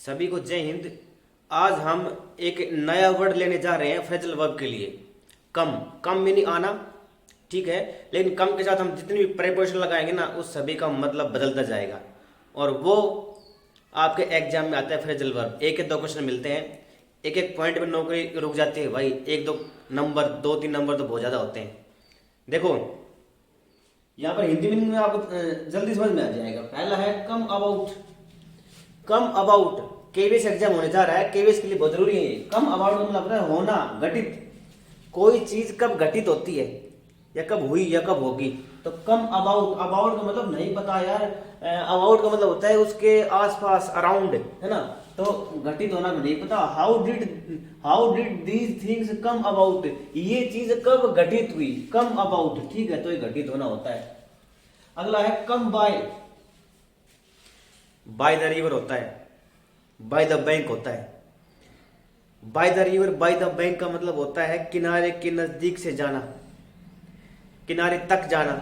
सभी को जय हिंद। आज हम एक नया वर्ड लेने जा रहे हैं फ्रेजल वर्ब के लिए। कम कम मीनिंग आना, ठीक है, लेकिन कम के साथ हम जितनी भी प्रेपोजिशन लगाएंगे ना उस सभी का मतलब बदलता जाएगा और वो आपके एग्जाम में आता है फ्रेजल वर्ब। एक एक दो क्वेश्चन मिलते हैं, एक एक पॉइंट में नौकरी रुक जाती है भाई। एक दो नंबर, दो तीन नंबर तो बहुत ज़्यादा होते हैं। देखो यहाँ पर हिंदी मीनिंग में आपको जल्दी समझ में आ जाएगा। पहला है come about. Come about KVS exam होने जा रहा है, केवीएस के लिए बहुत जरूरी है। कम अबाउट मतलब है होना, घटित। कोई चीज कब घटित होती है या कब हुई या कब होगी, तो कम अबाउट। अबाउट का मतलब नहीं पता यार, अबाउट का मतलब होता है उसके आसपास, अराउंड, है ना। तो घटित होना नहीं पता। How did these things come about, ये चीज कब घटित हुई, कम अबाउट, ठीक है, तो ये घटित होना होता है। अगला है कम बाय द रिवर होता है, बाय द बैंक होता है। By the river, by the bank का मतलब होता है किनारे के नजदीक से जाना, किनारे तक जाना,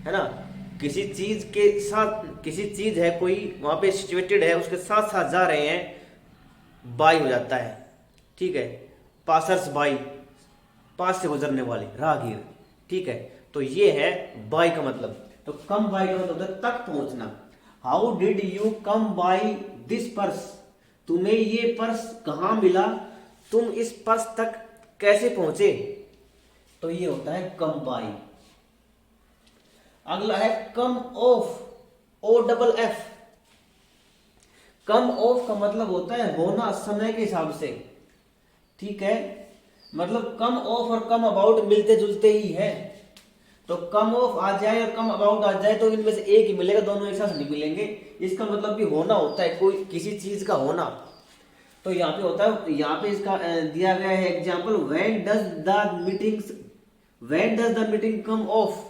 है ना। किसी चीज के साथ, किसी चीज है कोई वहां पे सिचुएटेड है, उसके साथ साथ जा रहे हैं, बाय हो जाता है, ठीक है। पासर्स बाई, पास से गुजरने वाले, राहगीर, ठीक है। तो ये है बाय का मतलब। तो कम बाय का मतलब होता है तक पहुंचना। How did you come by this purse, तुम्हें ये पर्स कहां मिला, तुम इस पर्स तक कैसे पहुंचे, तो ये होता है कम बाय। अगला है come off, O double F. Come off का मतलब होता है होना समय के हिसाब से, ठीक है। मतलब कम ऑफ और कम अबाउट मिलते जुलते ही है। तो कम ऑफ आ जाए और कम अबाउट आ जाए तो इनमें से एक ही मिलेगा, दोनों एक साथ नहीं मिलेंगे। इसका मतलब भी होना होता है, कोई किसी चीज का होना। तो यहाँ पे होता है, यहाँ पे इसका दिया गया है example, when does the meeting come of.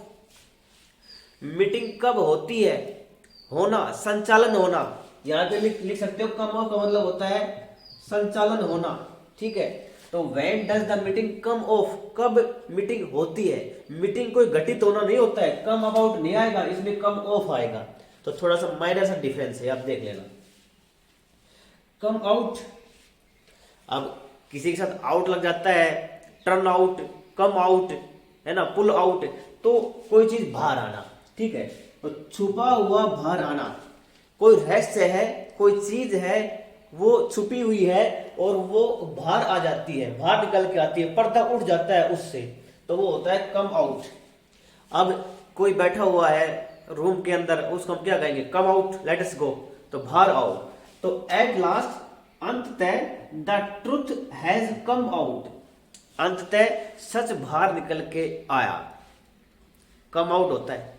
Meeting कब होती है, होना, संचालन होना। यहाँ पे लिख सकते हो कम ऑफ का मतलब होता है संचालन होना, ठीक है। तो when does the meeting come of, कब मीटिंग होती है। मीटिंग कोई घटित होना नहीं होता है, कम अबाउट नहीं आएगा, इसमें कम ऑफ आएगा। तो थोड़ा सा माइनर सा डिफरेंस है, आप देख लेना। कम आउट, अब किसी के साथ आउट लग जाता है, टर्न आउट, कम आउट, है ना, पुल आउट, तो कोई चीज बाहर आना, ठीक है। तो छुपा हुआ बाहर आना, कोई रहस्य है, कोई चीज है वो छुपी हुई है और वो बाहर आ जाती है, बाहर निकल के आती है, पर्दा उठ जाता है उससे, तो वो होता है कम आउट। अब कोई बैठा हुआ है रूम के अंदर, उसको हम क्या कहेंगे, कम आउट, लेट अस गो, तो बाहर आओ। तो एट लास्ट, अंततः, the truth has come out, अंततः सच बाहर निकल के आया, कम आउट होता है।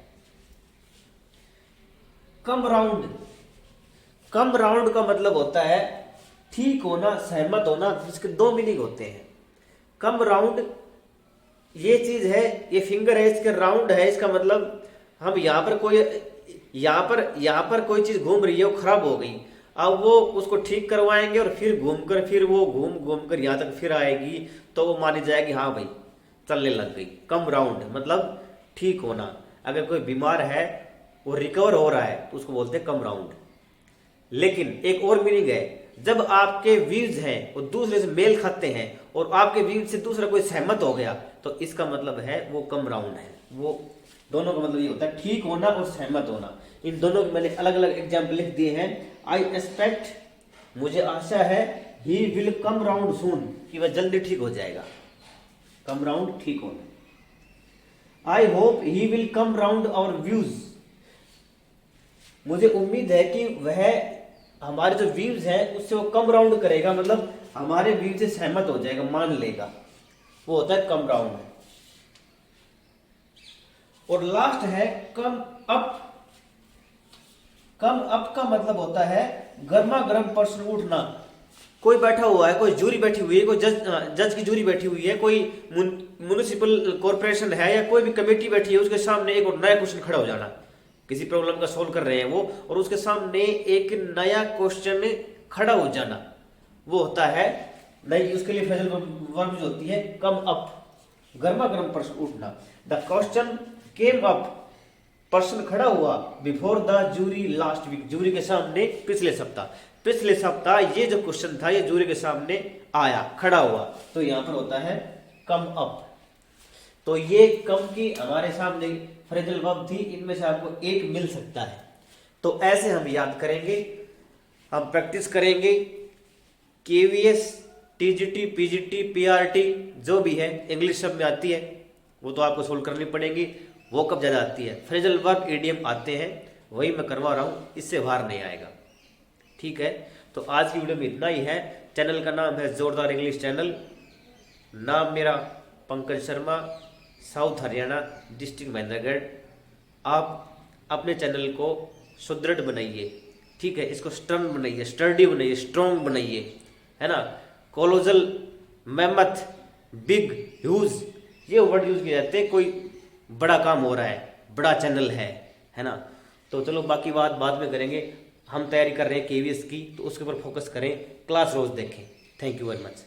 कम राउंड, कम राउंड का मतलब होता है ठीक होना, सहमत होना, जिसके दो मीनिंग होते हैं। कम राउंड, ये चीज है, ये फिंगर है, इसके राउंड है, इसका मतलब हम यहाँ पर कोई, यहाँ पर कोई चीज घूम रही है, वो खराब हो गई, अब वो उसको ठीक करवाएंगे और फिर घूमकर, फिर वो घूम कर यहाँ तक फिर आएगी, तो वो मानी जाएगी हाँ भाई चलने लग गई। कम राउंड मतलब ठीक होना। अगर कोई बीमार है, वो रिकवर हो रहा है, तो उसको बोलते हैं कम राउंड। लेकिन एक और मीनिंग है, जब आपके व्यूज हैं वो दूसरे से मेल खाते हैं और आपके व्यूज से दूसरा कोई सहमत हो गया, तो इसका मतलब है वो कम राउंड है। वो दोनों का मतलब ये होता है ठीक होना और सहमत होना। इन दोनों के मैंने अलग अलग एग्जाम्पल लिख दिए हैं। आई एक्सपेक्ट, मुझे आशा है, ही विल कम राउंड सून, कि वह जल्दी ठीक हो जाएगा, कम राउंड, ठीक होना। I hope he will come round our views, मुझे उम्मीद है कि वह हमारे जो व्यूज हैं उससे वो कम राउंड करेगा, मतलब हमारे व्यूज से सहमत हो जाएगा, मान लेगा, वो होता है कम राउंड। और लास्ट है कम अप। कम अप का मतलब होता है गर्मा गर्म प्रश्न उठना। कोई बैठा हुआ है, कोई जूरी बैठी हुई है, कोई जज की जूरी बैठी हुई है, कोई म्युनिसिपल कॉर्पोरेशन है या कोई भी कमेटी बैठी है, उसके सामने एक और नया क्वेश्चन खड़ा हो जाना। किसी प्रॉब्लम का सोल्व कर रहे हैं वो, और उसके सामने एक नया क्वेश्चन खड़ा हो जाना, वो होता है नई, उसके लिए फ्रेजल वर्ब जो होती है कम अप, गर्मा गर्म प्रश्न उठना। द क्वेश्चन केम अप, प्रश्न खड़ा हुआ before the jury last week, jury के सामने पिछले सप्ताह। पिछले सप्ताह ये जो क्वेश्चन था ये जूरी के सामने आया, खड़ा हुआ, तो यहां पर होता है कम अप। तो ये कम की हमारे सामने फ्रेजल वर्ब थी, इनमें से आपको एक मिल सकता है। तो ऐसे हम याद करेंगे, हम प्रैक्टिस करेंगे। केवीएस, टीजीटी, पीजीटी, पीआरटी जो भी है इंग्लिश सब में आती है, वो तो आपको सोल्व करनी पड़ेगी। वो कब ज्यादा आती है? फ्रेजल वर्ब, ईडीएम आते हैं, वही मैं करवा रहा हूं, इससे बाहर नहीं आएगा। ठीक है, तो आज की वीडियो में इतना ही है। चैनल का नाम है जोरदार इंग्लिश चैनल। नाम मेरा पंकज शर्मा, साउथ हरियाणा, डिस्ट्रिक्ट महेंद्रगढ़। आप अपने चैनल को सुदृढ़ बनाइए, ठीक है, इसको स्ट्रॉन्ग बनाइए, स्टर्डी बनाइए, स्ट्रॉन्ग बनाइए, है ना। कोलोजल, मेमथ, बिग, ह्यूज, ये वर्ड यूज किए जाते हैं, कोई बड़ा काम हो रहा है, बड़ा चैनल है ना। तो चलो बाकी बात बाद में करेंगे। हम तैयारी कर रहे हैं केवीएस की, तो उसके ऊपर फोकस करें, क्लास रोज देखें। Thank you very much.